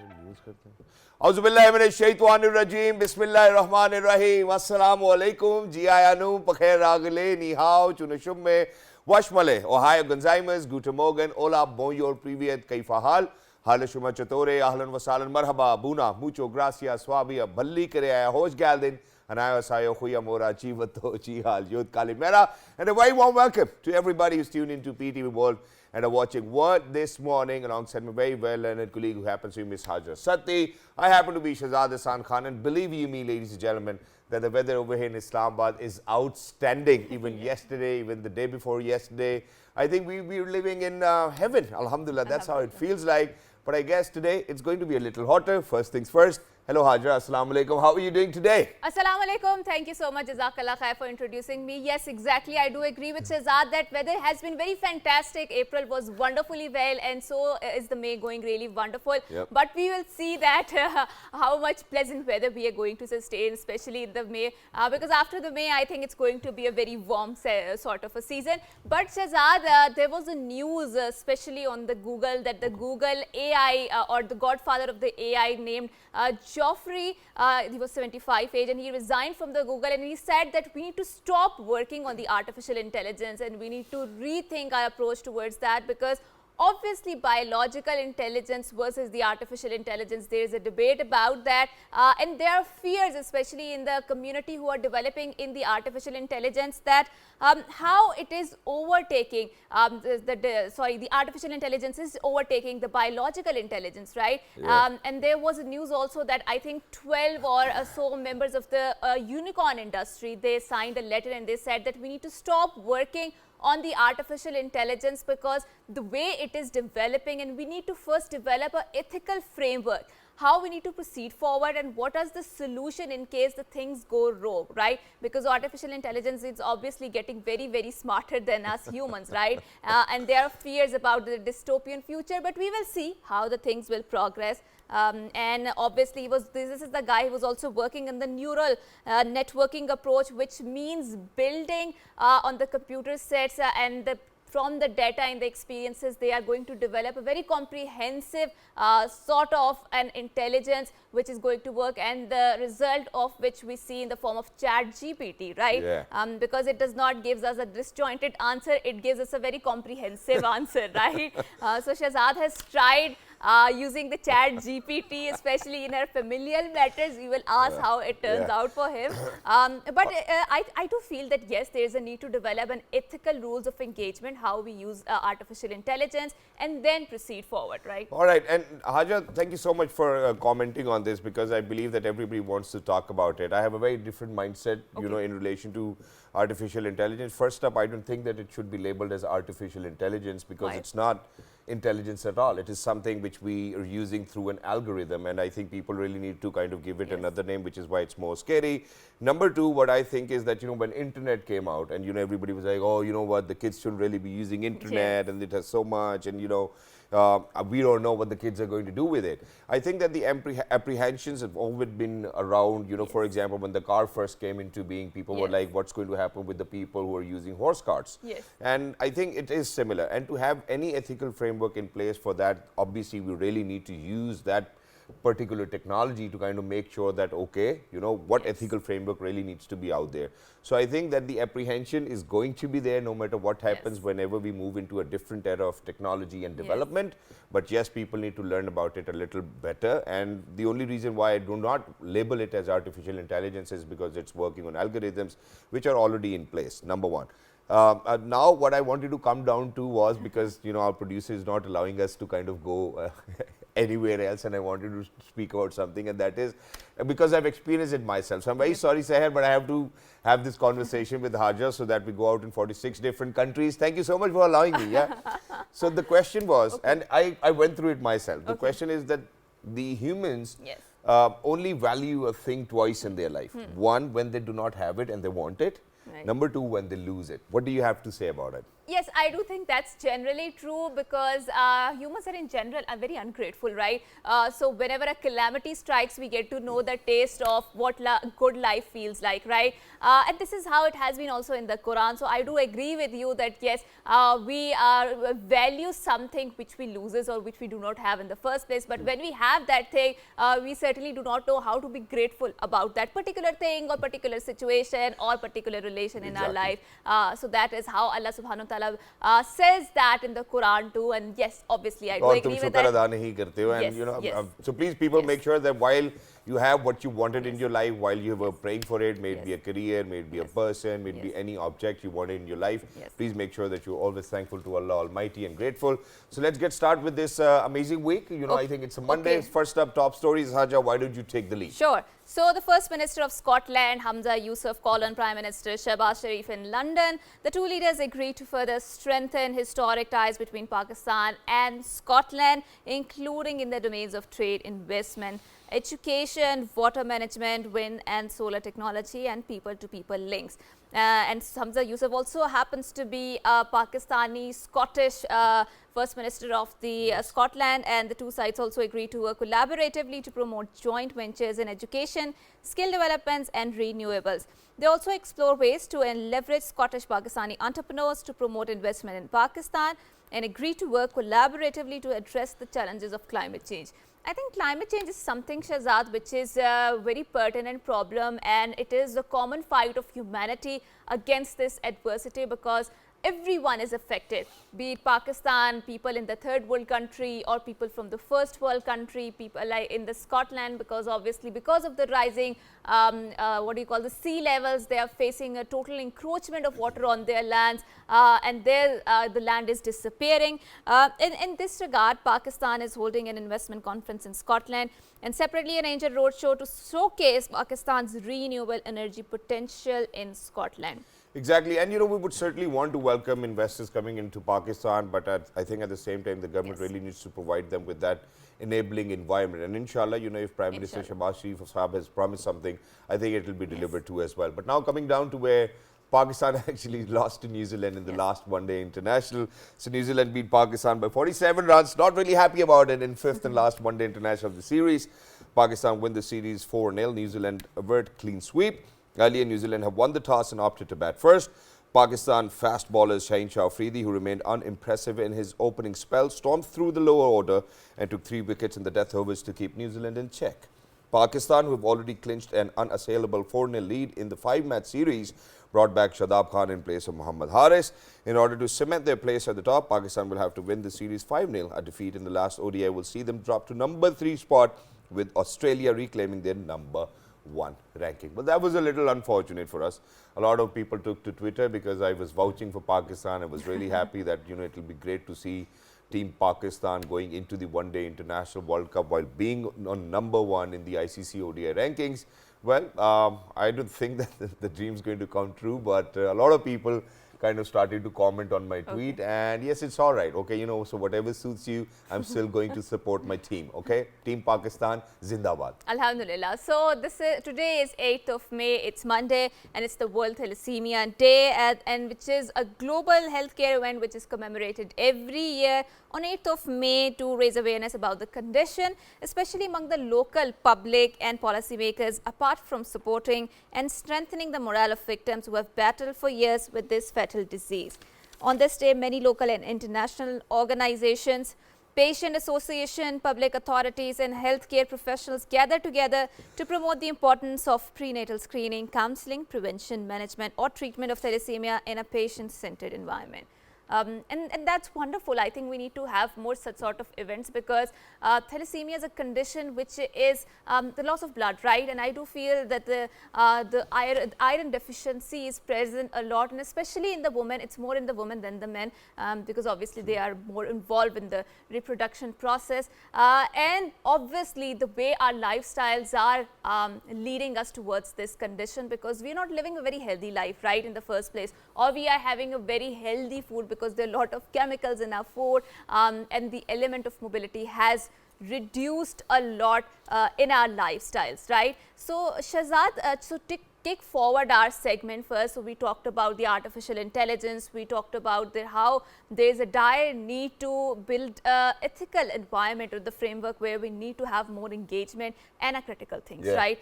Use करते हैं औज़ुबिल्लाहिमिनश्शैतानिर्रजीम बिस्मिल्लाहिर्रहमानिर्रहीम अस्सलामु अलैकुम जी आयानु पखेर रागले निहाओ चुनशुम्मे वशमले Ohio गंजाइमस guten morgen hola bonjour privet kaifa hal Halle Shuma Chatore, Ahlan Wasalan Marhaba, Buna, Mucho Gracias, Swabia, Balikere, Hosh Galdin, and I was Huya Mora, Chivato, Chihal, Yud Kalimera, and a very warm welcome to everybody who's tuned into PTV World and are watching What this morning alongside my very well-learned colleague who happens to be Miss Hajar Sati. I happen to be Shahzad Hassan Khan, and believe you me, ladies and gentlemen, that the weather over here in Islamabad is outstanding. Even yesterday, even the day before yesterday, I think we're living in heaven. Alhamdulillah, that's how it feels like. But I guess today it's going to be a little hotter. First things first. Hello Hajra, Assalamu Alaikum. How are you doing today? Assalamu Alaikum. Thank you so much, Jazakallah Khair, for introducing me. Yes, exactly. I do agree with Shahzad that weather has been very fantastic. April was wonderfully well, and so is the May going really wonderful. Yep. But we will see that how much pleasant weather we are going to sustain, especially in the May. Because after the May, I think it's going to be a very warm sort of a season. But Shahzad, there was a news, especially on the Google, that the Google AI or the godfather of the AI named Geoffrey, he was 75 age, and he resigned from the Google, and he said that we need to stop working on the artificial intelligence and we need to rethink our approach towards that, because obviously biological intelligence versus the artificial intelligence, there is a debate about that, and there are fears, especially in the community who are developing in the artificial intelligence, that how it is overtaking the artificial intelligence is overtaking the biological intelligence, right? Yeah. And there was a news also that I think 12 or so members of the unicorn industry, they signed a letter and they said that we need to stop working on the artificial intelligence because the way it is developing, and we need to first develop an ethical framework, how we need to proceed forward and what is the solution in case the things go wrong, right? Because artificial intelligence is obviously getting very, very smarter than us humans, right? And there are fears about the dystopian future, but we will see how the things will progress. And obviously this is the guy who was also working in the neural networking approach, which means building on the computer sets and from the data and the experiences, they are going to develop a very comprehensive sort of an intelligence which is going to work, and the result of which we see in the form of ChatGPT, right? Yeah. Because it does not give us a disjointed answer, it gives us a very comprehensive answer, right? So Shahzad has tried using the ChatGPT, especially in her familial matters. We will ask how it turns out for him. But I do feel that yes, there is a need to develop an ethical rules of engagement, how we use artificial intelligence, and then proceed forward, right? All right, and Hajar, thank you so much for commenting on this, because I believe that everybody wants to talk about it. I have a very different mindset, you know, in relation to artificial intelligence. First up, I don't think that it should be labeled as artificial intelligence, because it's not intelligence at all. It is something which we are using through an algorithm, and I think people really need to kind of give it another name, which is why it's more scary. Number two, what I think is that, you know, when internet came out and, you know, everybody was like, oh, you know what, the kids shouldn't really be using internet and it has so much, and, you know, we don't know what the kids are going to do with it. I think that the apprehensions have always been around, you know, for example, when the car first came into being, people were like, what's going to happen with the people who are using horse carts? And I think it is similar. And to have any ethical framework in place for that, obviously we really need to use that particular technology to kind of make sure that, okay, you know, what ethical framework really needs to be out there. So I think that the apprehension is going to be there no matter what happens whenever we move into a different era of technology and development. But yes, people need to learn about it a little better. And the only reason why I do not label it as artificial intelligence is because it's working on algorithms which are already in place, number one. Now what I wanted to come down to was, because, you know, our producer is not allowing us to kind of go anywhere else, and I wanted to speak about something, and that is because I've experienced it myself. So I'm very sorry, Seher, but I have to have this conversation with Hajar so that we go out in 46 different countries. Thank you so much for allowing me. So the question was, and I went through it myself. The question is that the humans only value a thing twice in their life. One, when they do not have it and they want it. Number two, when they lose it. What do you have to say about it? Yes, I do think that's generally true because humans are in general are very ungrateful, right? So whenever a calamity strikes, we get to know the taste of what good life feels like, right? And this is how it has been also in the Quran. So I do agree with you that yes, we value something which we loses or which we do not have in the first place. But when we have that thing, we certainly do not know how to be grateful about that particular thing or particular situation or particular relation in our life. So that is how Allah subhanahu wa ta'ala says that in the Quran too. And yes, obviously I do और agree तुम with शुक्र that. अदा नहीं करते हो, and Yes, you know, yes. so please people Yes. make sure that while you have what you wanted in Yes. your life, while you were praying for it, may it be a Yes. career, may it be a Yes. person, may it be Yes. any object you wanted in your life, Yes. please make sure that you're always thankful to Allah Almighty and grateful. So let's get started with this amazing week. You know, I think it's a Monday. Okay. First up, top stories. Haja, why don't you take the lead? Sure. So the First Minister of Scotland, Hamza Yousaf, called on Prime Minister Shehbaz Sharif in London. The two leaders agreed to further strengthen historic ties between Pakistan and Scotland, including in the domains of trade, investment, education, water management, wind and solar technology, and people-to-people links. And Hamza Yousaf also happens to be a Pakistani Scottish First Minister of the Scotland, and the two sides also agreed to work collaboratively to promote joint ventures in education, skill developments and renewables. They also explore ways to leverage Scottish Pakistani entrepreneurs to promote investment in Pakistan and agree to work collaboratively to address the challenges of climate change. I think climate change is something, Shahzad, which is a very pertinent problem, and it is a common fight of humanity against this adversity because everyone is affected, be it Pakistan, people in the third world country or people from the first world country, people like in the Scotland, because obviously because of the rising the sea levels, they are facing a total encroachment of water on their lands, and the land is disappearing. In this regard, Pakistan is holding an investment conference in Scotland and separately arranged a roadshow to showcase Pakistan's renewable energy potential in Scotland. Exactly, and you know, we would certainly want to welcome investors coming into Pakistan, but I think at the same time the government really needs to provide them with that enabling environment. And inshallah, you know, if Prime Minister Shehbaz Sharif Sahab has promised something, I think it will be delivered too as well. But now coming down to where Pakistan actually lost to New Zealand in the last one-day international. So New Zealand beat Pakistan by 47 runs. Not really happy about it in fifth and last one-day international of the series. Pakistan win the series 4-0. New Zealand avert clean sweep. Earlier, New Zealand have won the toss and opted to bat first. Pakistan fast bowlers Shaheen Shah Afridi, who remained unimpressive in his opening spell, stormed through the lower order and took 3 wickets in the death overs to keep New Zealand in check. Pakistan, who have already clinched an unassailable 4-0 lead in the 5-match series, brought back Shadab Khan in place of Mohammad Haris. In order to cement their place at the top, Pakistan will have to win the series 5-0. A defeat in the last ODI will see them drop to number 3 spot, with Australia reclaiming their number 1 ranking. But that was a little unfortunate for us. A lot of people took to Twitter because I was vouching for Pakistan. I was really happy that, you know, it will be great to see Team Pakistan going into the one-day international World Cup while being on number 1 in the ICC ODI rankings. Well, I don't think that the dream is going to come true, but a lot of people kind of started to comment on my tweet, and yes, it's all right, okay, you know, so whatever suits you, I'm still going to support my team, okay? Team Pakistan, Zindabad. Alhamdulillah. So today is 8th of May, it's Monday, and it's the World Thalassemia Day, and which is a global healthcare event which is commemorated every year on 8th of May to raise awareness about the condition, especially among the local public and policymakers, apart from supporting and strengthening the morale of victims who have battled for years with this fatal disease. On this day, many local and international organizations, patient association, public authorities and healthcare professionals gather together to promote the importance of prenatal screening, counseling, prevention, management or treatment of thalassemia in a patient-centered environment. And that's wonderful. I think we need to have more such sort of events because thalassemia is a condition which is the loss of blood, right? And I do feel that the iron deficiency is present a lot, and especially in the women. It's more in the women than the men because obviously they are more involved in the reproduction process. And obviously the way our lifestyles are leading us towards this condition because we are not living a very healthy life, right, in the first place, or we are having a very healthy food because there are a lot of chemicals in our food, and the element of mobility has reduced a lot in our lifestyles, right? So Shahzad, so kick forward our segment first, so we talked about the artificial intelligence, we talked about how there's a dire need to build a ethical environment or the framework where we need to have more engagement and a critical things, right?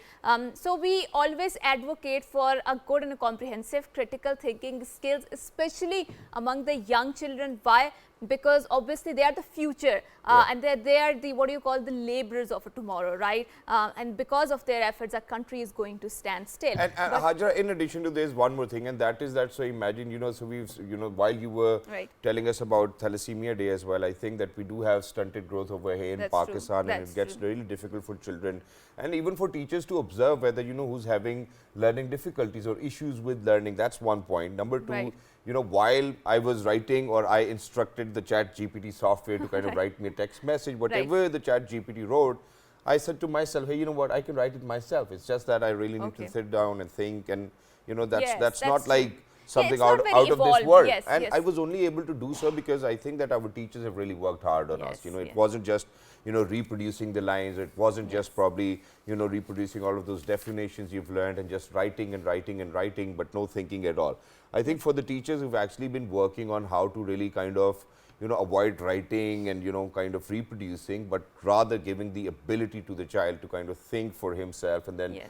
So we always advocate for a good and a comprehensive critical thinking skills, especially among the young children. Why? Because obviously they are the future, and they are the, what do you call, the laborers of tomorrow, right? And because of their efforts, our country is going to stand still. And Hajra, in addition to this, one more thing, and that is that, so imagine, so we've, while you were telling us about Thalassemia Day as well, I think that we do have stunted growth over here in Pakistan, and it gets really difficult for children and even for teachers to observe whether, who's having learning difficulties or issues with learning. That's one point. Number two, while I was writing, or I instructed the Chat GPT software to kind of write me a text message, whatever the Chat GPT wrote, I said to myself, hey, you know what, I can write it myself. It's just that I really need to sit down and think, and that's not like something out of this world. And I was only able to do so because I think that our teachers have really worked hard on us. It wasn't just reproducing the lines. It wasn't just probably reproducing all of those definitions you've learned and just writing and writing and writing, but no thinking at all. I think for the teachers who've actually been working on how to really kind of avoid writing and kind of reproducing, but rather giving the ability to the child to kind of think for himself and then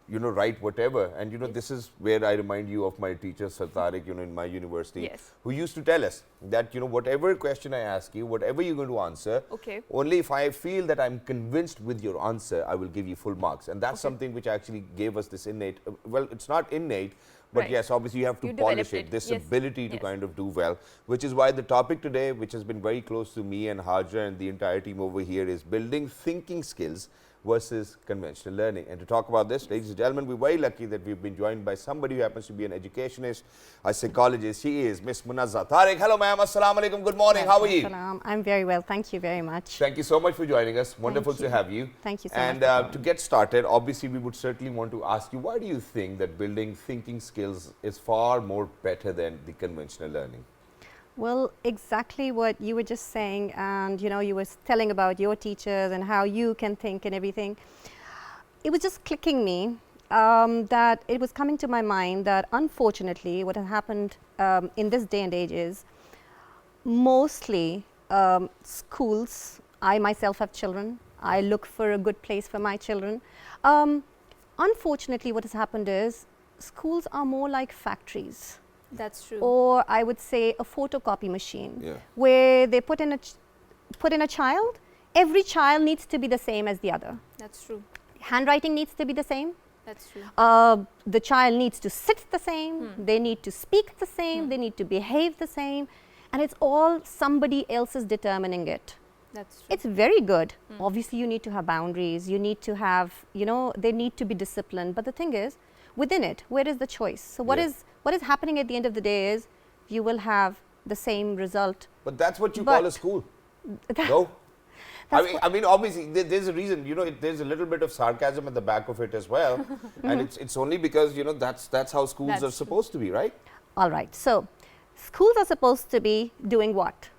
write whatever. And this is where I remind you of my teacher Sir Tariq, in my university, who used to tell us that whatever question I ask you, whatever you're going to answer, only if I feel that I'm convinced with your answer, I will give you full marks. And that's something which actually gave us this innate, well, it's not innate, but yes, obviously you have to polish it, this ability to kind of do well, which is why the topic today, which has been very close to me and Hajra and the entire team over here, is building thinking skills versus conventional learning. And to talk about this, ladies and gentlemen, we're very lucky that we've been joined by somebody who happens to be an educationist, a psychologist. She is Miss Munazza Tariq. Hello, ma'am. Assalamu alaikum. Good morning. How are you? I'm very well. Thank you very much. Thank you so much for joining us. Wonderful to have you. Thank you so much. And to get started, obviously, we would certainly want to ask you, why do you think that building thinking skills is far more better than the conventional learning? Well, exactly what you were just saying, and you were telling about your teachers and how you can think and everything. It was just clicking me that it was coming to my mind that unfortunately what has happened in this day and age is mostly schools, I myself have children, I look for a good place for my children. Unfortunately what has happened is schools are more like factories. That's true. Or I would say a photocopy machine, where they put in a child. Every child needs to be the same as the other. That's true. Handwriting needs to be the same. That's true. The child needs to sit the same. They need to speak the same. They need to behave the same. And it's all somebody else is determining it. That's true. It's very good. Obviously, you need to have boundaries. You need to have, they need to be disciplined. But the thing is, within it, where is the choice? So what is happening at the end of the day is you will have the same result. But that's what you call a school. No? I mean, obviously, there's a reason, there's a little bit of sarcasm at the back of it as well. And it's only because, that's how schools are supposed to be, right? All right. So schools are supposed to be doing what?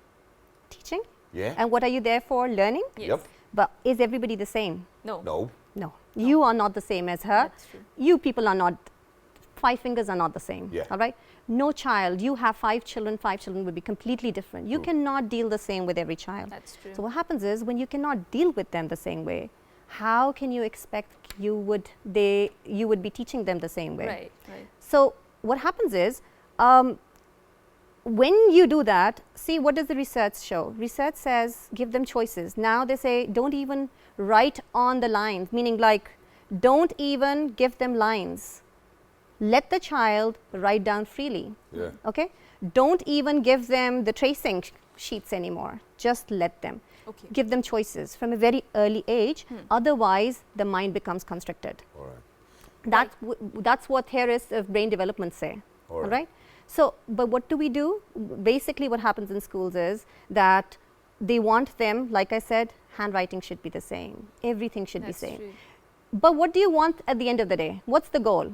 Teaching. Yeah. And what are you there for? Learning. Yes. Yep. But is everybody the same? No. No. No. You are not the same as her. That's true. You people are not, 5 fingers are not the same. Yeah. All right. No child, you have 5 children would be completely different. You cannot deal the same with every child. That's true. So what happens is when you cannot deal with them the same way, how can you expect you would be teaching them the same way? Right, right. So what happens is, when you do that, see, what does the research show? Research says give them choices. Now they say don't even write on the lines, meaning like don't even give them lines. Let the child write down freely. Yeah. Okay? Don't even give them the tracing sheets anymore. Just let them. Okay. Give them choices from a very early age. Otherwise, the mind becomes constricted. All right. That's what theorists of brain development say. All right. All right? So, but what do we do? Basically, what happens in schools is that they want them, like I said, handwriting should be the same. Everything should be same. True. But what do you want at the end of the day? What's the goal?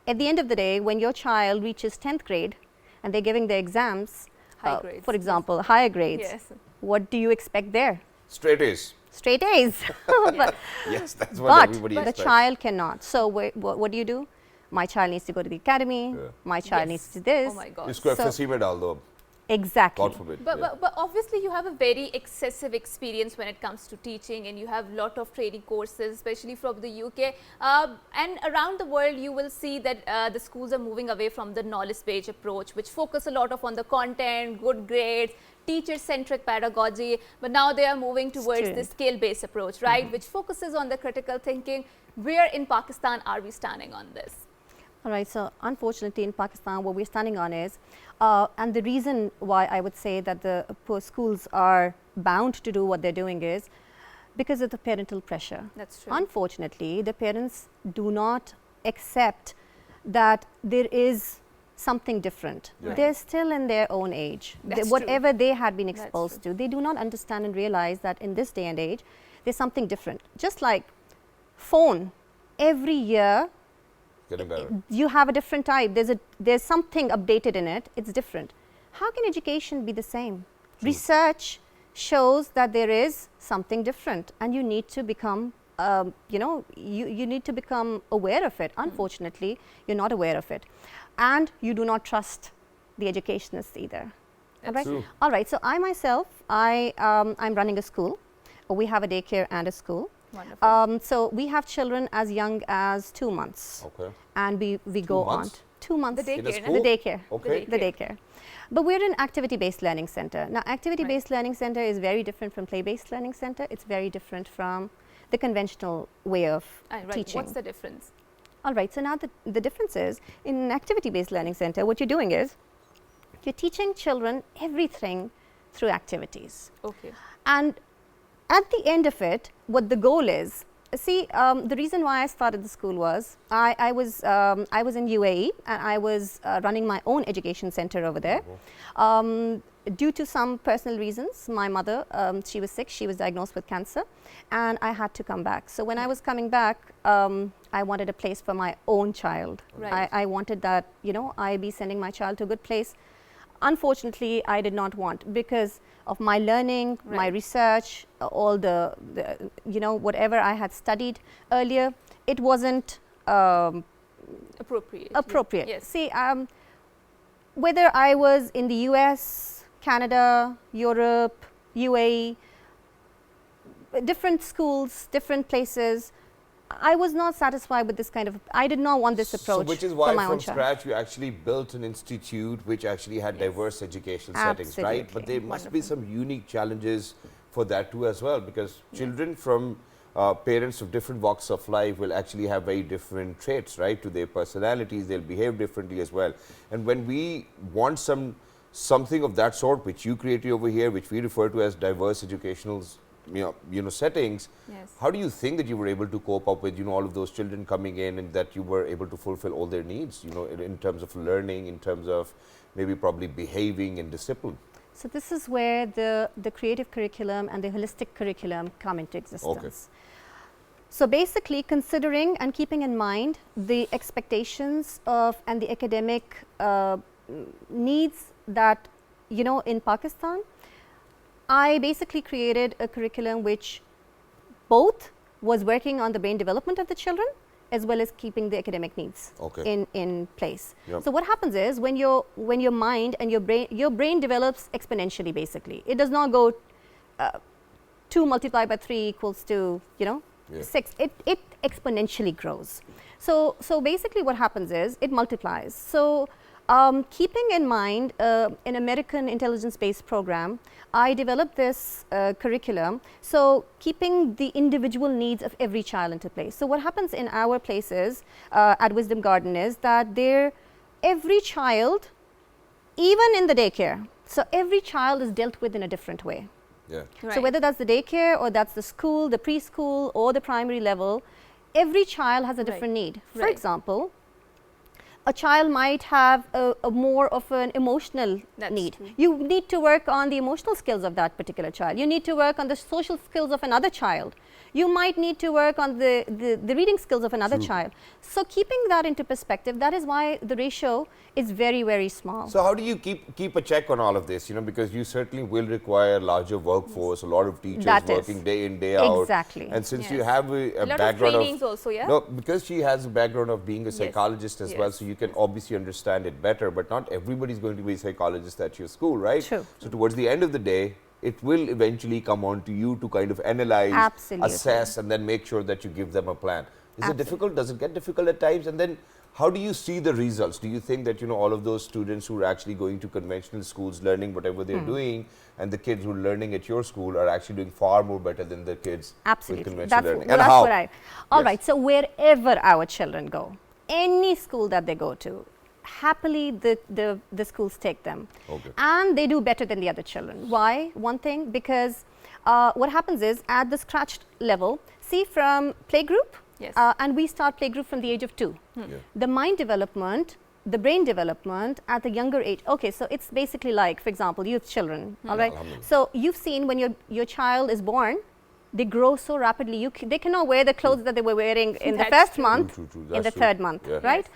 At the end of the day, when your child reaches 10th grade and they're giving their exams, High grades, for example, higher grades, yes. what do you expect there? Straight A's. Straight A's. Yes, that's what everybody But the expects. child cannot. So what do? my child needs to go to the academy, my child needs to do this. Oh my God. इसको FSC में डाल दो. Exactly. God forbid. But obviously you have a very excessive experience when it comes to teaching, and you have a lot of training courses, especially from the UK. And around the world you will see that the schools are moving away from the knowledge-based approach, which focus a lot on the content, good grades, teacher-centric pedagogy. But now they are moving towards the skill-based approach, right, which focuses on the critical thinking. Where in Pakistan are we standing on this? All right, so unfortunately in Pakistan what we're standing on is, and the reason why I would say that the poor schools are bound to do what they're doing is because of the parental pressure. That's true. Unfortunately, the parents do not accept that there is something different. Yeah. They're still in their own age. That's Whatever they had been That's exposed true. to, they do not understand and realize that in this day and age, there's something different. Just like phone, every year Getting better. you have a different type. There's something updated in it. It's different. How can education be the same? Research shows that there is something different, and you need to become, you need to become aware of it. Unfortunately, you're not aware of it, and you do not trust the educationists either. All right. true. All right. So I myself, I'm running a school. We have a daycare and a school. Wonderful. So we have children as young as 2 months, Okay. and we go on months? 2 months. The In a daycare, school? The daycare. Okay. The daycare. But we're an activity-based learning center. Now, activity-based learning center is very different from play-based learning center. It's very different from the conventional way of Right. teaching. What's the difference? All right. So now the difference is, in an activity-based learning center, what you're doing is you're teaching children everything through activities. Okay. And at the end of it, what the goal is, see, the reason why I started the school was I was in UAE, and I was running my own education center over there. Due to some personal reasons, my mother, she was sick, she was diagnosed with cancer, and I had to come back. So when I was coming back, I wanted a place for my own child. Right. I wanted that, I be sending my child to a good place. Unfortunately, I did not want, because of my learning, my research, all the whatever I had studied earlier, it wasn't Appropriate. Yes. See, whether I was in the US, Canada, Europe, UAE, different schools, different places, I was not satisfied with this kind of, I did not want this approach. So which is for why my own from child. scratch you actually built an institute which actually had diverse educational settings, right? But Absolutely. there must be some unique challenges for that too as well, because children from parents of different walks of life will actually have very different traits, right, to their personalities. They'll behave differently as well. And when we want something of that sort, which you created over here, which we refer to as diverse educational settings, how do you think that you were able to cope up with all of those children coming in, and that you were able to fulfill all their needs, in terms of learning, in terms of maybe probably behaving and discipline? So this is where the creative curriculum and the holistic curriculum come into existence. Okay. So basically, considering and keeping in mind the expectations of and the academic needs that in Pakistan, I basically created a curriculum which both was working on the brain development of the children as well as keeping the academic needs in place. Yep. So what happens is, when your mind and your brain develops exponentially. Basically, it does not go 2 multiplied by 3 equals to 6. It exponentially grows. So basically what happens is it multiplies. So keeping in mind an American intelligence-based program, I developed this curriculum, so keeping the individual needs of every child into place. So what happens in our places at Wisdom Garden is that every child, even in the daycare, so every child is dealt with in a different way. Yeah. Right. So whether that's the daycare or that's the school, the preschool or the primary level, every child has a different need. For Right. example, A child might have a more of an emotional That's need. true. You need to work on the emotional skills of that particular child. You need to work on the social skills of another child. You might need to work on the reading skills of another child. So keeping that into perspective, that is why the ratio is very, very small. So how do you keep a check on all of this? You know, because you certainly will require a larger workforce, a lot of teachers That is. working day in, day out. Exactly. And since you Yes. have a lot of background trainings also, yeah? No, because she has a background of being a psychologist as well, Yes. so you can obviously understand it better. But not everybody is going to be a psychologist at your school, right? True. So towards the end of the day, it will eventually come on to you to kind of analyze, Absolutely. assess, and then make sure that you give them a plan. Is it Absolutely. difficult? Does it get difficult at times? And then how do you see the results? Do you think that, you know, all of those students who are actually going to conventional schools, learning whatever they're doing, and the kids who are learning at your school are actually doing far more better than the kids Absolutely. with conventional That's, learning? well, And that's how? what I. All Yes. right. So wherever our children go, any school that they go to, happily the schools take them, Okay. and they do better than the other children. Why? One thing, because what happens is at the scratch level, see from playgroup, Yes. and we start playgroup from the age of 2. Yeah. The mind development, the brain development at the younger age. Okay, so it's basically like, for example, you have children, all right? Alhamdulillah. So you've seen when your child is born, they grow so rapidly. They cannot wear the clothes that they were wearing in the That's first true. month, True, true, in that's the true. third month, Yeah. right?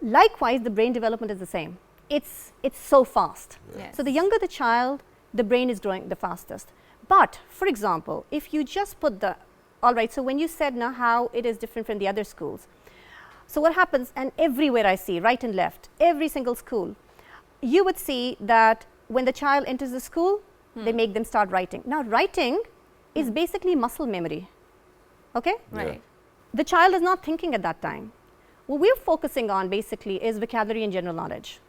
Likewise, the brain development is the same. It's so fast. Yes. So the younger the child, the brain is growing the fastest. But for example, if you just put the, all right, so when you said now how it is different from the other schools. So what happens, and everywhere I see, right and left, every single school, you would see that when the child enters the school, they make them start writing. Now writing is basically muscle memory, okay? Right. The child is not thinking at that time. What we're focusing on basically is vocabulary and general knowledge.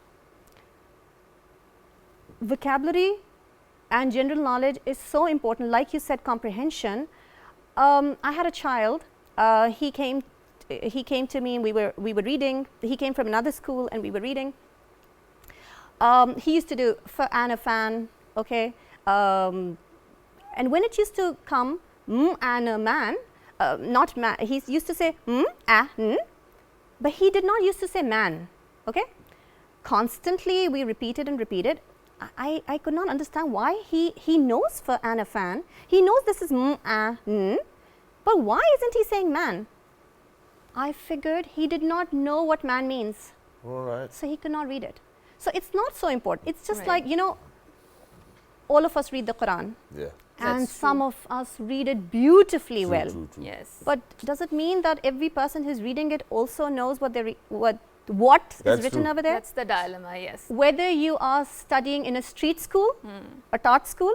Vocabulary and general knowledge is so important. Like you said, comprehension. I had a child. He came to me, and we were reading. He came from another school, and we were reading. He used to do and a fan, okay. And when it used to come and a man, not man. He used to say but he did not used to say man, okay. Constantly we repeated and repeated. I could not understand why he knows for and a fan. He knows this is but why isn't he saying man? I figured he did not know what man means, All right. so he could not read it. So it's not so important. It's just Right. like, you know, all of us read the Quran, Yeah. and That's some of us read it beautifully True, well. true, true. Yes. But does it mean that every person who's reading it also knows what what That's is written true. over there? That's the dilemma, yes. Whether you are studying in a street school, a taught school,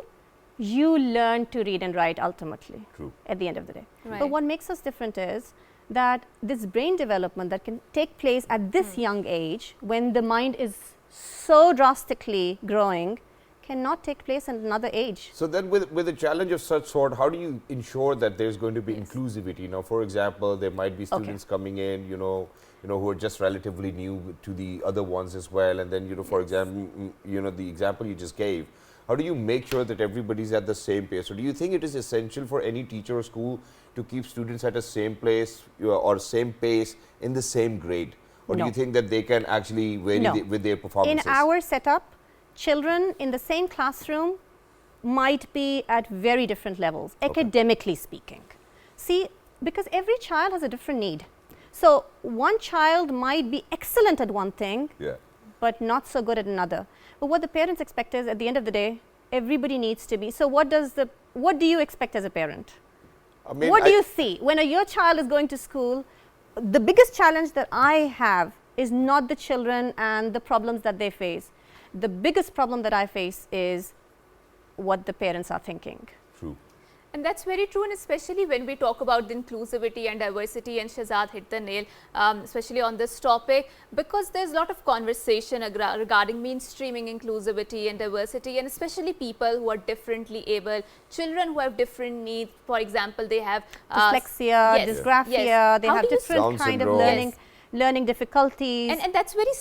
you learn to read and write ultimately True. at the end of the day. Right. But what makes us different is that this brain development that can take place at this young age, when the mind is so drastically growing, cannot take place at another age. So then with a challenge of such sort, how do you ensure that there's going to be inclusivity? Now, for example, there might be students coming in, you know, who are just relatively new to the other ones as well. And then, you know, for example, you know, the example you just gave, how do you make sure that everybody's at the same pace? So do you think it is essential for any teacher or school to keep students at the same place or same pace in the same grade? Or do No. you think that they can actually vary No. with their performances? In our setup, children in the same classroom might be at very different levels, academically speaking. See, because every child has a different need. So one child might be excellent at one thing, Yeah. but not so good at another. But what the parents expect is, at the end of the day, everybody needs to be. So what do you expect as a parent? I mean, What do you see when your child is going to school? The biggest challenge that I have is not the children and the problems that they face. The biggest problem that I face is what the parents are thinking. True. And that's very true, and especially when we talk about the inclusivity and diversity, and Shahzad hit the nail, especially on this topic, because there's a lot of conversation regarding mainstreaming inclusivity and diversity, and especially people who are differently able, children who have different needs. For example, they have Dyslexia, yes, dysgraphia, yes. they How have do you different Down kind of syndrome. learning. Yes. learning difficulties. And that's very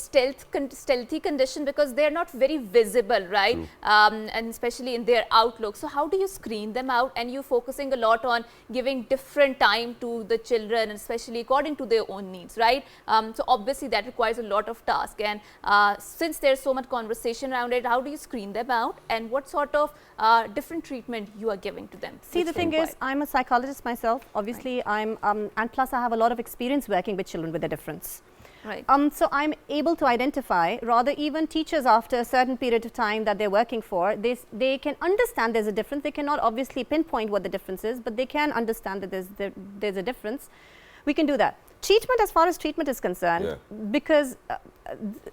stealthy condition because they're not very visible, right? And especially in their outlook. So how do you screen them out? And you're focusing a lot on giving different time to the children, and especially according to their own needs, right? So obviously that requires a lot of task. And since there's so much conversation around it, how do you screen them out? And what sort of different treatment you are giving to them? See, the thing is, I'm a psychologist myself. Obviously, I'm and plus I have a lot of experience working with children with a difference. Right. So I'm able to identify, rather even teachers after a certain period of time that they're working for, they can understand there's a difference. They cannot obviously pinpoint what the difference is, but they can understand that there's a difference. We can do that. Treatment, as far as treatment is concerned, because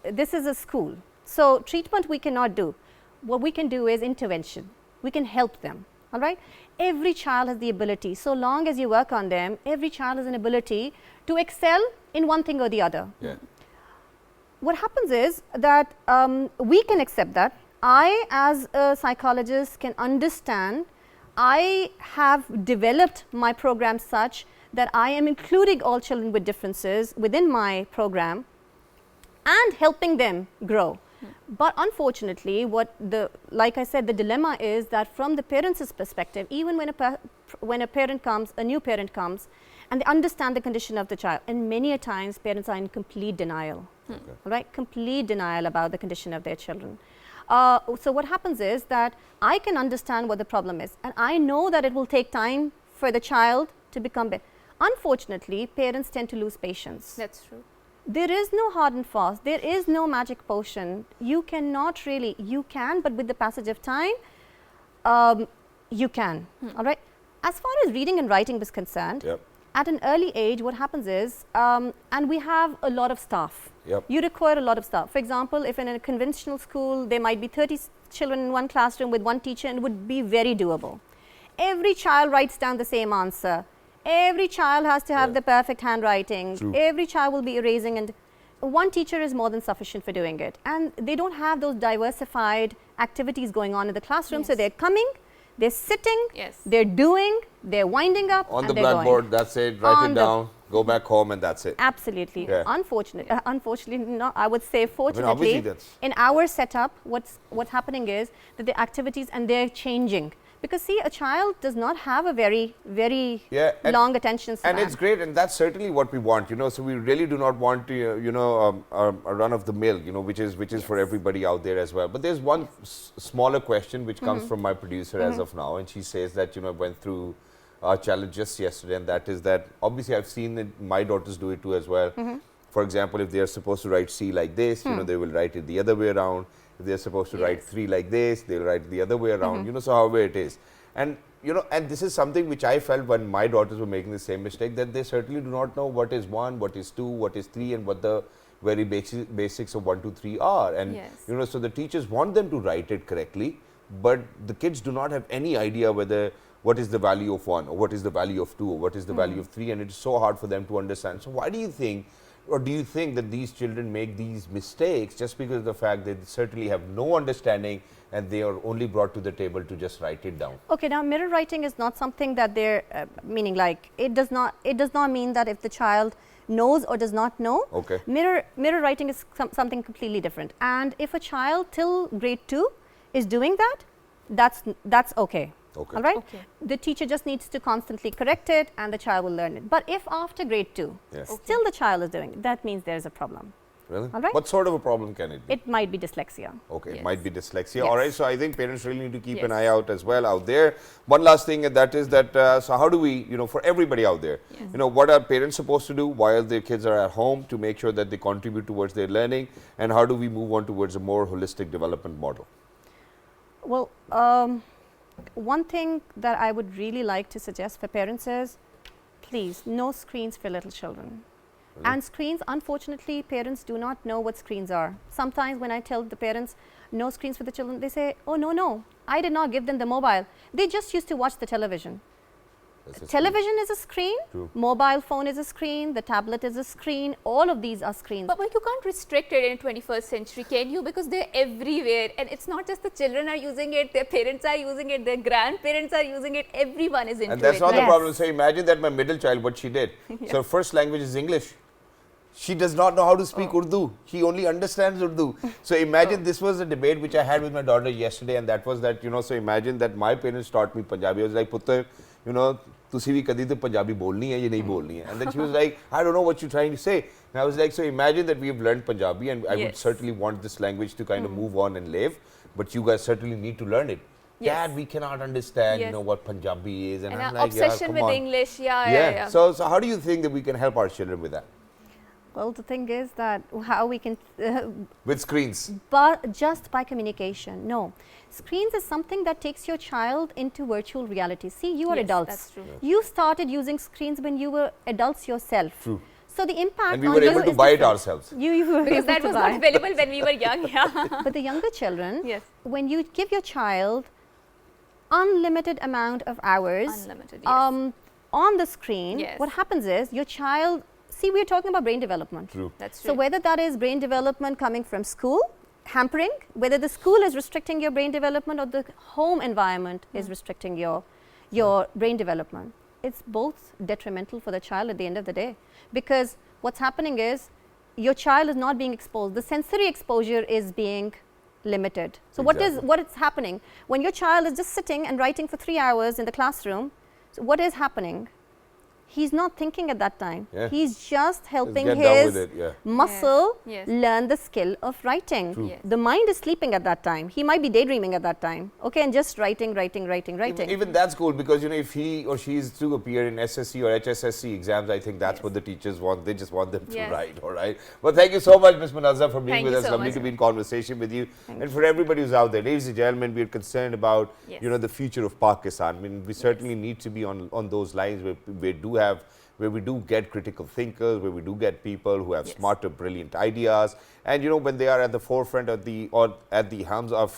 this is a school, so treatment we cannot do. What we can do is intervention. We can help them, all right? Every child has the ability, so long as you work on them, every child has an ability to excel in one thing or the other. What happens is that we can accept that. I, as a psychologist, can understand. I have developed my program such that I am including all children with differences within my program and helping them grow. But unfortunately, like I said, the dilemma is that from the parents' perspective, even when a parent comes, a new parent comes, and they understand the condition of the child, and many a times parents are in complete denial, right? Complete denial about the condition of their children. So what happens is that I can understand what the problem is, and I know that it will take time for the child to become better. Unfortunately, parents tend to lose patience. That's true. There is no hard and fast. There is no magic potion. You cannot really, you can, but with the passage of time, you can, all right? As far as reading and writing is concerned, at an early age, what happens is, and we have a lot of staff. You require a lot of staff. For example, if in a conventional school, there might be 30 children in one classroom with one teacher, and it would be very doable. Every child writes down the same answer. Every child has to have the perfect handwriting. Every child will be erasing, and one teacher is more than sufficient for doing it. And they don't have those diversified activities going on in the classroom. So they're coming, they're sitting, they're doing, they're winding up. On the blackboard, that's it, write it down, go back home, and that's it. Absolutely. Unfortunately, not, I would say fortunately, in our setup, what's happening is that the activities, and they're changing. Because see, a child does not have a very long attention span. And it's great, and that's certainly what we want, you know. So we really do not want to, you know, a run of the mill, you know, which is for everybody out there as well. But there's one smaller question which comes from my producer as of now, and she says that, you know, went through our challenge just yesterday, and that is that obviously I've seen it, my daughters do it too as well. For example, if they are supposed to write C like this, you know, they will write it the other way around. If they're supposed to write 3 like this, they'll write the other way around, you know, so however it is. And, you know, and this is something which I felt when my daughters were making the same mistake, that they certainly do not know what is 1, what is 2, what is 3, and what the very basics of 1, 2, 3 are. And, you know, so the teachers want them to write it correctly, but the kids do not have any idea whether what is the value of 1, or what is the value of 2, or what is the value of 3, and it's so hard for them to understand. So why do you think, or do you think that these children make these mistakes just because of the fact that they certainly have no understanding and they are only brought to the table to just write it down? Okay, now mirror writing is not something that they're meaning like, it does not mean that if the child knows or does not know. Mirror writing is something completely different. And if a child till grade 2 is doing that, that's okay. All right? The teacher just needs to constantly correct it, and the child will learn it. But if after grade 2, still the child is doing it, that means there is a problem. Really? All right? What sort of a problem can it be? It might be dyslexia. It might be dyslexia. All right, so I think parents really need to keep an eye out as well out there. One last thing, and that is that, so how do we, you know, for everybody out there, you know, what are parents supposed to do while their kids are at home to make sure that they contribute towards their learning, and how do we move on towards a more holistic development model? Well, one thing that I would really like to suggest for parents is, please, no screens for little children. And screens, unfortunately, parents do not know what screens are. Sometimes when I tell the parents, no screens for the children, they say, oh, no, I did not give them the mobile. They just used to watch the television. Television is a screen, mobile phone is a screen, the tablet is a screen, all of these are screens. But you can't restrict it in the 21st century, can you? Because they're everywhere, and it's not just the children are using it, their parents are using it, their grandparents are using it, everyone is into it. And that's not the problem. So imagine that my middle child, what she did. So first language is English. she does not know how to speak Urdu. She only understands Urdu. So imagine this was a debate which I had with my daughter yesterday, and that was that, so imagine that my parents taught me Punjabi. I was like, Putter, तुसी भी कदी तो पंजाबी बोलनी है, ये नहीं बोलनी है. And then she was like, I don't know what you're trying to say. And I was like, so imagine that we have learned Punjabi, and I would certainly want this language to kind of move on and live, but you guys certainly need to learn it. Dad, we cannot understand, what Punjabi is. And I'm like, obsession with English, yeah. So how do you think that we can help our children with that? Well, the thing is that how we can... with screens? But just by communication, no. Screens is something that takes your child into virtual reality. See, you are adults. That's true. You started using screens when you were adults yourself. True. So the impact and we were able to buy it ourselves. You were because that was not available when we were young, But the younger children, yes, when you give your child unlimited amount of hours on the screen, what happens is your child... See, we're talking about brain development. True. That's true. So whether that is brain development coming from school, hampering, whether the school is restricting your brain development or the home environment is restricting your brain development, it's both detrimental for the child at the end of the day. Because what's happening is your child is not being exposed. The sensory exposure is being limited. So what is happening? When your child is just sitting and writing for 3 hours in the classroom, so what is happening? He's not thinking at that time. He's just helping his muscle learn the skill of writing. The mind is sleeping at that time. He might be daydreaming at that time. Okay, and just writing. Even that's cool, because if he or she is to appear in SSC or HSSC exams, I think that's what the teachers want. They just want them to write. All right. Well, thank you so much, Ms. Munazza, for being with us. Lovely to be in conversation with you. And for everybody who's out there, ladies and gentlemen, we are concerned about the future of Pakistan. I mean, we certainly need to be on those lines where we do get critical thinkers, where we do get people who have smarter, brilliant ideas, and when they are at the forefront of at the helms of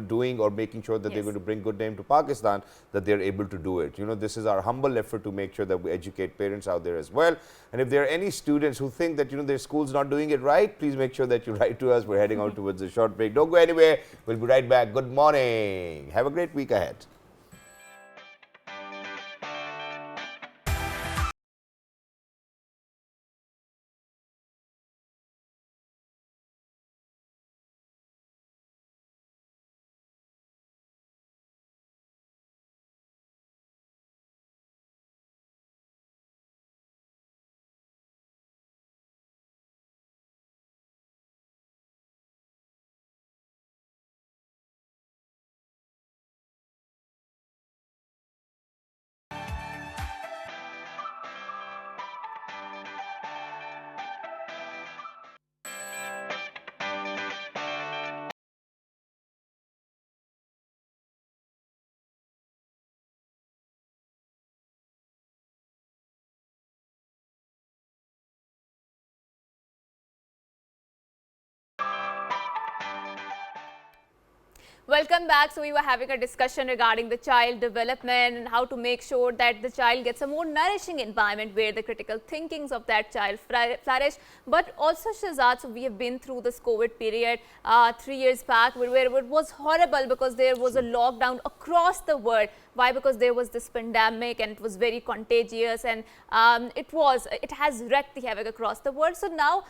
doing or making sure that they're going to bring good name to Pakistan, that they're able to do it. This is our humble effort to make sure that we educate parents out there as well. And if there are any students who think that their school's not doing it right, please make sure that you write to us. We're heading out towards a short break. Don't go anywhere. We'll be right back. Good morning. Have a great week ahead. Welcome back. So we were having a discussion regarding the child development and how to make sure that the child gets a more nourishing environment where the critical thinkings of that child flourish. But also, Shahzad, so we have been through this COVID period 3 years back where it was horrible because there was a lockdown across the world. Why? Because there was this pandemic and it was very contagious, and it has wreaked the havoc across the world. So now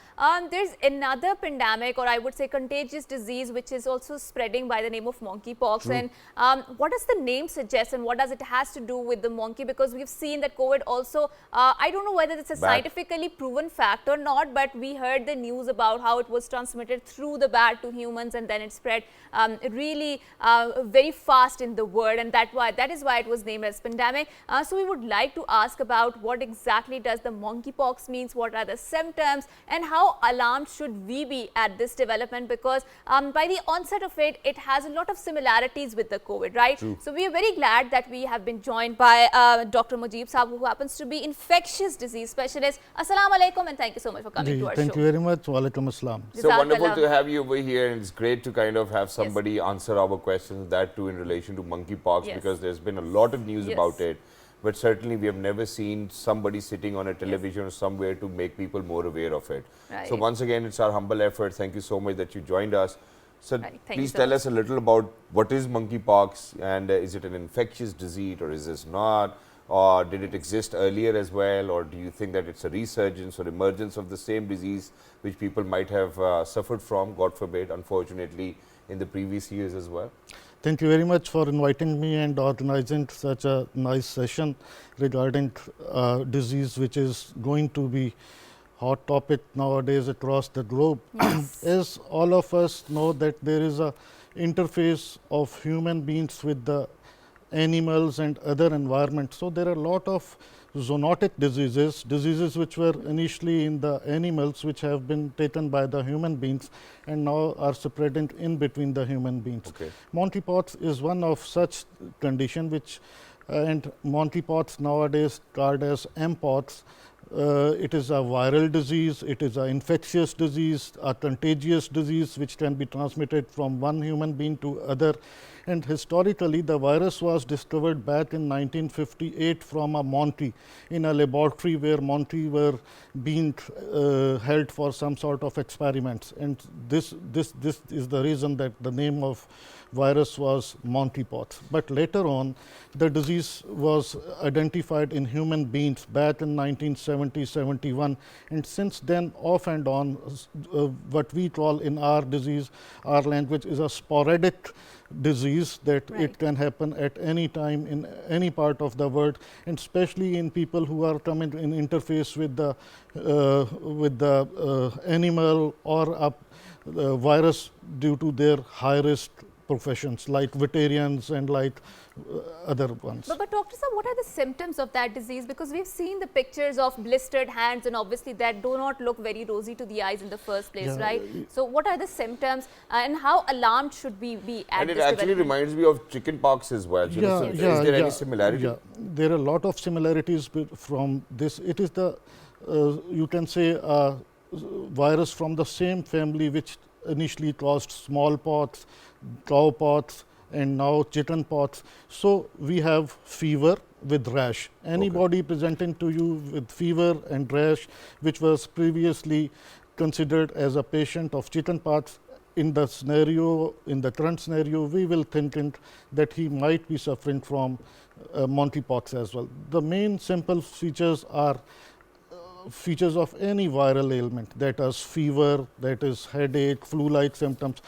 there's another pandemic, or I would say contagious disease, which is also spreading by the name of monkeypox. And what does the name suggest, and what does it has to do with the monkey? Because we've seen that COVID also, I don't know whether it's a scientifically proven fact or not, but we heard the news about how it was transmitted through the bat to humans, and then it spread really very fast in the world, and that is why it was named as pandemic. So we would like to ask about what exactly does the monkeypox means, what are the symptoms, and how alarmed should we be at this development, because by the onset of it, it has a lot of similarities with the COVID, right? True. So we are very glad that we have been joined by Dr. Mujib Saab, who happens to be infectious disease specialist. Assalamu alaikum, and thank you so much for coming to our show. Thank you very much. Wa alaikum assalam. So wonderful to have you over here, and it's great to kind of have somebody answer our questions, that too in relation to monkeypox, because there's been a lot of news about it, but certainly we have never seen somebody sitting on a television or somewhere to make people more aware of it. Right. So once again, it's our humble effort. Thank you so much that you joined us. So please tell us a little about what is monkeypox, and is it an infectious disease or is this not? or did it exist earlier as well, or do you think that it's a resurgence or emergence of the same disease which people might have suffered from, God forbid, unfortunately, in the previous years as well? Thank you very much for inviting me and organizing such a nice session regarding disease which is going to be hot topic nowadays across the globe. Yes. As all of us know that there is a interface of human beings with the animals and other environments. So, there are a lot of zoonotic diseases, diseases which were initially in the animals which have been taken by the human beings and now are spreading in between the human beings. Okay. Monkeypox is one of such condition which and monkeypox nowadays called as mpox. It is a viral disease, it is an infectious disease, a contagious disease which can be transmitted from one human being to other. And historically, the virus was discovered back in 1958 from a monkey in a laboratory where monkey were being held for some sort of experiments. And this is the reason that the name of virus was monkeypox. But later on, the disease was identified in human beings back in 1970-71, and since then, off and on, what we call in our disease, our language, is a sporadic disease that it can happen at any time in any part of the world, and especially in people who are coming in interface with the animal or a virus due to their high risk professions like veterinarians and like other ones. But Dr. Sir, what are the symptoms of that disease? Because we've seen the pictures of blistered hands, and obviously that do not look very rosy to the eyes in the first place, right? So what are the symptoms and how alarmed should we be at And it this actually reminds me of chickenpox as well. You know, so is there any similarity? Yeah, there are a lot of similarities from this. It is the, you can say, virus from the same family which initially caused smallpox, cowpox, and now chickenpox. So, we have fever with rash. Anybody presenting to you with fever and rash which was previously considered as a patient of chickenpox, in the scenario, in the current scenario, we will think that he might be suffering from monkeypox as well. The main simple features are features of any viral ailment, that is fever, that is headache, flu-like symptoms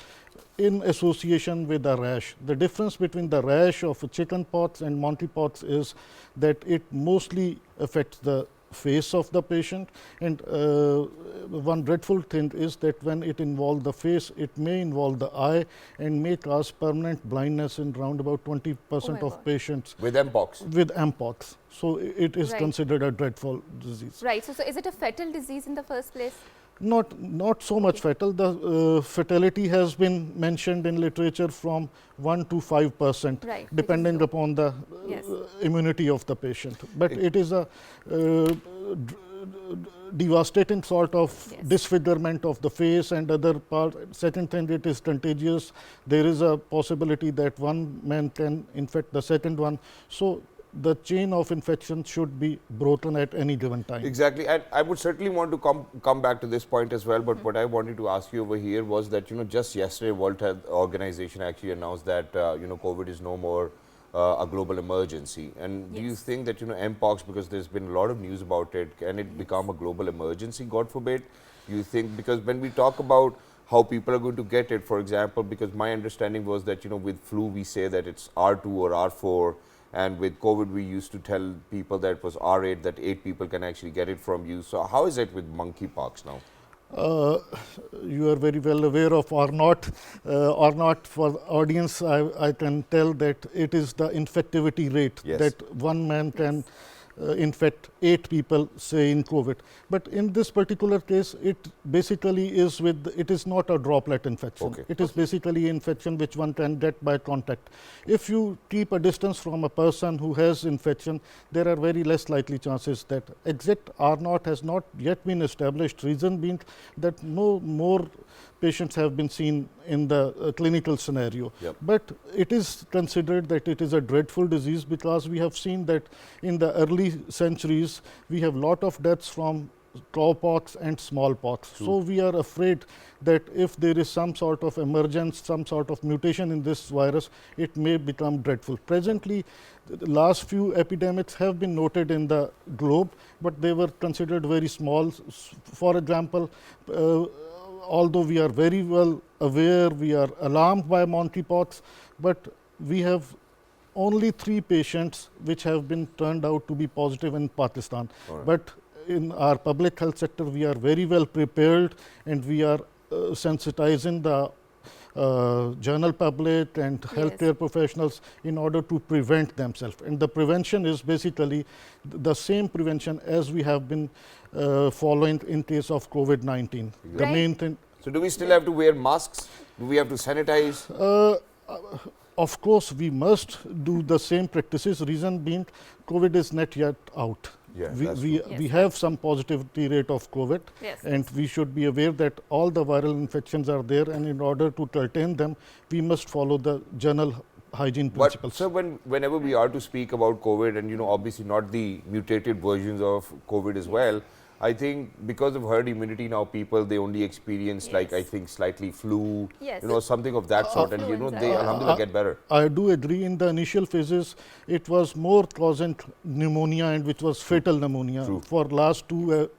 in association with a rash. The difference between the rash of chickenpox and monkeypox is that it mostly affects the face of the patient, and one dreadful thing is that when it involves the face, it may involve the eye and may cause permanent blindness in around about 20% of patients with mpox. With mpox. So, it is considered a dreadful disease. Right. So, is it a fatal disease in the first place? Not so much fatal. The fatality has been mentioned in literature from 1 to 5%, depending upon the immunity of the patient. But it is a devastating sort of disfigurement of the face and other part. Second thing, it is contagious. There is a possibility that one man can infect the second one. So, the chain of infection should be broken at any given time. Exactly, and I would certainly want to come back to this point as well, but what I wanted to ask you over here was that, you know, just yesterday World Health Organization actually announced that, you know, COVID is no more a global emergency. And do you think that, you know, mpox, because there's been a lot of news about it, can it become a global emergency, God forbid? You think, because when we talk about how people are going to get it, for example, because my understanding was that, you know, with flu we say that it's R2 or R4, and with COVID, we used to tell people that it was R8, that 8 people can actually get it from you. So, how is it with monkeypox now? You are very well aware of or not for the audience. I can tell that it is the infectivity rate that one man can infect 8 people, say, in COVID. But in this particular case, it basically is it is not a droplet infection. It is basically infection which one can get by contact. If you keep a distance from a person who has infection, there are very less likely chances that exit R0 has not yet been established. Reason being that no more patients have been seen in the clinical scenario. But it is considered that it is a dreadful disease because we have seen that in the early centuries, we have lot of deaths from cowpox and smallpox. So we are afraid that if there is some sort of emergence, some sort of mutation in this virus, it may become dreadful. Presently, the last few epidemics have been noted in the globe, but they were considered very small. For example, although we are very well aware, we are alarmed by monkeypox, but we have only 3 patients which have been turned out to be positive in Pakistan. But in our public health sector, we are very well prepared, and we are sensitizing the general public and healthcare professionals in order to prevent themselves. And the prevention is basically the same prevention as we have been following in case of COVID-19. The main thing. So do we still have to wear masks? Do we have to sanitize? Of course, we must do the same practices. Reason being, COVID is not yet out. Yeah, we have some positivity rate of COVID, and we should be aware that all the viral infections are there, and in order to contain them, we must follow the general hygiene principles. But so whenever we are to speak about COVID, and obviously not the mutated versions of COVID as well, I think because of herd immunity now, people, they only experience like, I think, slightly flu, something of that sort, and they alhamdulillah get better. I do agree. In the initial phases, it was more causing pneumonia, and which was fatal pneumonia. True. For last 2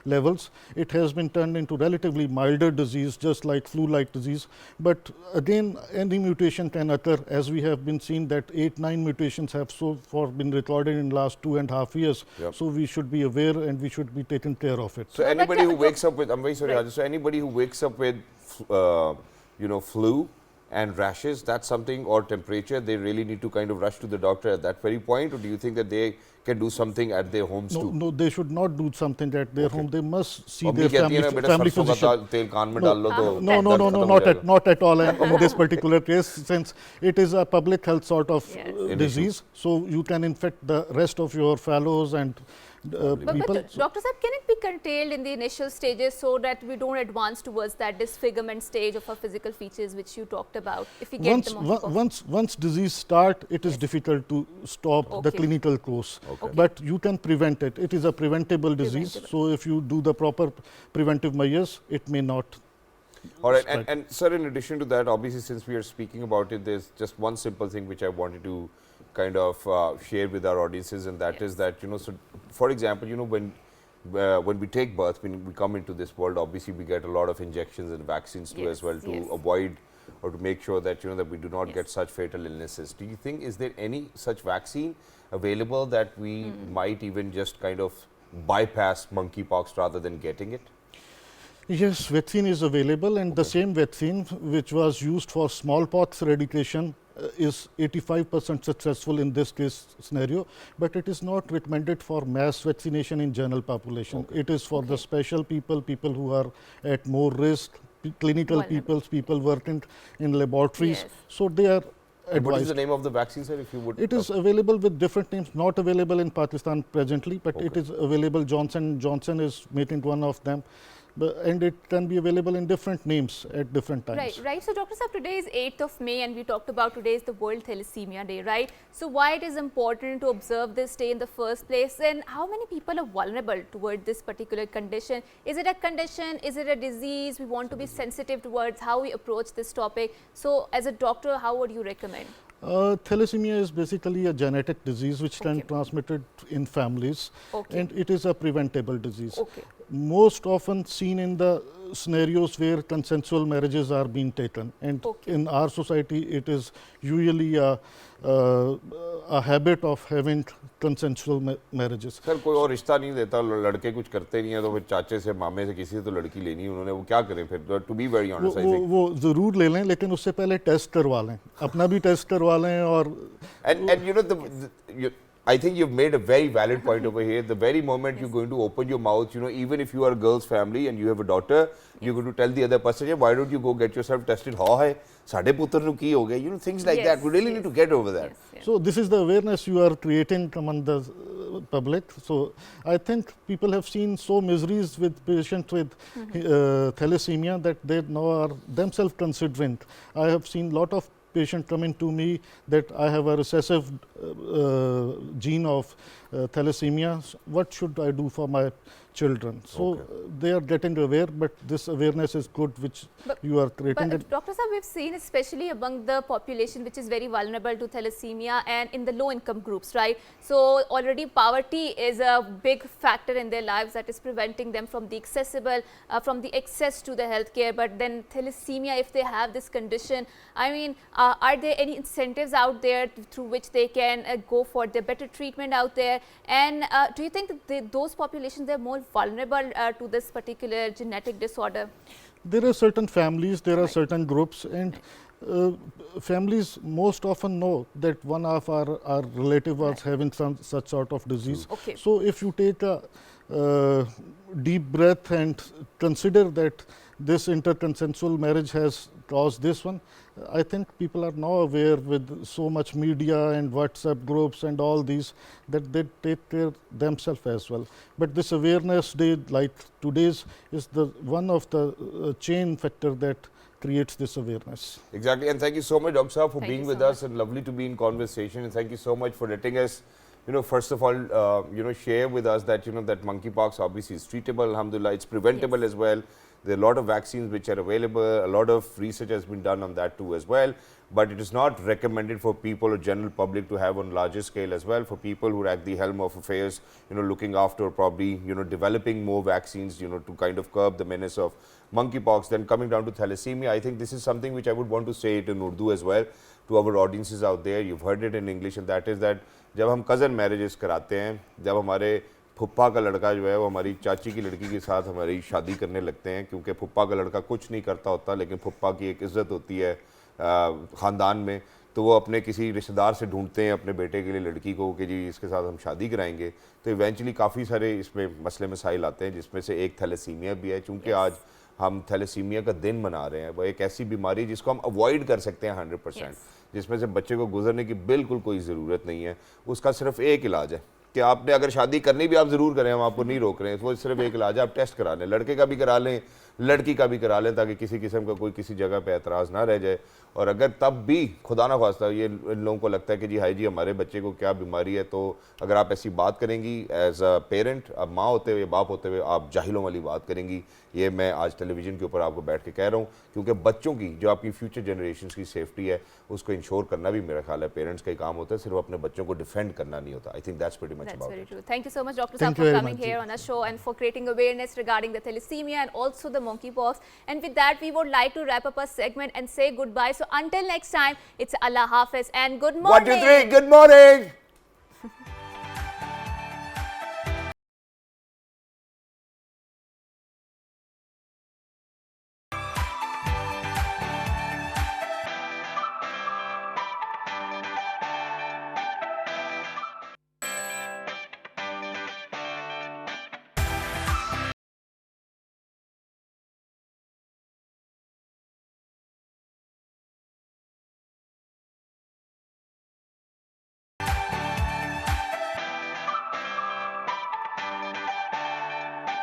levels, it has been turned into relatively milder disease, just like flu-like disease. But again, any mutation can occur, as we have been seeing that 8-9 mutations have so far been recorded in last 2.5 years. Yep. So we should be aware, and we should be taken care of it. So anybody who wakes up with, I'm very sorry, Rajesh, so anybody who wakes up with, flu and rashes, that's something, or temperature, they really need to kind of rush to the doctor at that very point, or do you think that they can do something at their homes too? No, they should not do something at their home. They must see और their family physician. Not at all in this particular case, since it is a public health sort of disease. So you can infect the rest of your fellows and people. But Dr. Saab, can it be curtailed in the initial stages so that we don't advance towards that disfigurement stage of our physical features which you talked about? If we get once disease start, it is difficult to stop the clinical course. But you can prevent it. It is a preventable disease. So if you do the proper preventive measures, it may not. All right, and sir, in addition to that, obviously, since we are speaking about it, there's just one simple thing which I wanted to kind of share with our audiences, and that is that, so for example, when we take birth, when we come into this world, obviously we get a lot of injections and vaccines too as well to avoid or to make sure that, that we do not get such fatal illnesses. Do you think, is there any such vaccine available that we might even just kind of bypass monkeypox rather than getting it? Yes, vaccine is available, and the same vaccine which was used for smallpox eradication is 85% successful in this case scenario, but it is not recommended for mass vaccination in general population. It is for the special people who are at more risk, clinical people working in laboratories. So they are advised. What is the name of the vaccine, sir, if you would? It is available with different names, not available in Pakistan presently, but it is available. Johnson & Johnson is making one of them. And it can be available in different names at different times. Right. So, Dr. Saab, today is 8th of May, and we talked about today is the World Thalassemia Day, right? So, why it is important to observe this day in the first place, and how many people are vulnerable toward this particular condition? Is it a condition? Is it a disease? We want to be sensitive towards how we approach this topic. So, as a doctor, how would you recommend? Thalassemia is basically a genetic disease which can be transmitted in families, and it is a preventable disease. Most often seen in the scenarios where consensual marriages are being taken, and in our society it is usually a habit of having consensual marriages. Sir कोई और रिश्ता नहीं देता, लड़के कुछ करते नहीं है तो फिर चाचे से मामे से किसी से तो लड़की लेनी है उन्होंने, वो क्या करें फिर? To be very honest, I think वो जरूर ले लें, लेकिन उससे पहले टेस्ट करवा लें, अपना भी टेस्ट करवा लें. और and I think you've made a very valid point over here. The very moment you're going to open your mouth, even if you are a girl's family and you have a daughter, you're going to tell the other person, why don't you go get yourself tested? How hai? Sade putar nu ki ho gaya? Things like that. We really need to get over that. So this is the awareness you are creating among the public. So I think people have seen so miseries with patients with thalassemia that they now are themselves considering. I have seen lot of patient coming to me that I have a recessive gene of thalassemia. What should I do for my children? So they are getting aware, but this awareness is good, which you are creating. But Dr. Saab, we've seen especially among the population which is very vulnerable to thalassemia and in the low income groups, right? So already poverty is a big factor in their lives that is preventing them from the access to the healthcare. But then thalassemia, if they have this condition, I mean, are there any incentives out there through which they can go for the better treatment out there? And do you think that those populations are more vulnerable to this particular genetic disorder? There are certain families, there are certain groups, and families most often know that one of our relative was having such sort of disease. So if you take a deep breath and consider that this interconsensual marriage has caused this one, I think people are now aware with so much media and WhatsApp groups and all these that they take care themselves as well. But this awareness day like today's is the one of the chain factor that creates this awareness. Exactly, and thank you so much, Dr. Saab, for being with us, and lovely to be in conversation, and thank you so much for letting us, first of all, share with us that, that monkeypox obviously is treatable, alhamdulillah, it's preventable as well. There are a lot of vaccines which are available, a lot of research has been done on that too as well, but it is not recommended for people or general public to have on larger scale as well. For people who are at the helm of affairs, looking after probably, developing more vaccines, to kind of curb the menace of monkeypox. Then coming down to thalassemia, I think this is something which I would want to say it in Urdu as well to our audiences out there. You've heard it in English, and that is that जब हम cousin marriages कराते हैं, जब हमारे फुप्पा का लड़का जो है वो हमारी चाची की लड़की के साथ हमारी शादी करने लगते हैं, क्योंकि फुप्पा का लड़का कुछ नहीं करता होता, लेकिन फुप्पा की एक इज़्ज़त होती है ख़ानदान में, तो वो अपने किसी रिश्तेदार से ढूंढते हैं अपने बेटे के लिए लड़की को कि जी इसके साथ हम शादी कराएंगे, तो इवेंचुअली काफ़ी सारे इसमें मसले मसाइल आते हैं, जिसमें से एक थैलेसीमिया भी है। चूँकि आज हम थैलेसीमिया का दिन मना रहे हैं, वो एक ऐसी बीमारी जिसको हम अवॉइड कर सकते हैं 100%, जिसमें से बच्चे को गुजरने की बिल्कुल कोई ज़रूरत नहीं है। उसका सिर्फ एक इलाज है कि आपने अगर शादी करनी भी आप ज़रूर करें, हम आपको नहीं रोक रहे हैं, वो सिर्फ एक इलाज है, आप टेस्ट करा लें, लड़के का भी करा लें, लड़की का भी करा लें, ताकि किसी किस्म का कोई किसी जगह पे एतराज़ ना रह जाए। और अगर तब भी खुदा ना खास्ता ये इन लोगों को लगता है कि जी हाई जी हमारे बच्चे को क्या बीमारी है, तो अगर आप ऐसी बात करेंगी एज अ पेरेंट, अब माँ होते हुए बाप होते हुए आप जाहिलों वाली बात करेंगी, ये मैं आज टेलीविज़न के ऊपर आपको बैठ के कह रहा हूँ, क्योंकि बच्चों की जो आपकी फ्यूचर जनरेशन की सेफ्टी है उसको इंश्योर करना भी मेरा ख्याल है पेरेंट्स का ही काम होता है, सिर्फ अपने बच्चों को डिफेंड करना नहीं होता। I think that's pretty much about it. Thank you so much, Dr. Saab, for coming here on our show and for creating awareness regarding the thalassemia and also the monkeypox. And with that, we would like to wrap up our segment and say goodbye. So until next time, it's Allah Hafiz and good morning. 1, 2, 3, good morning.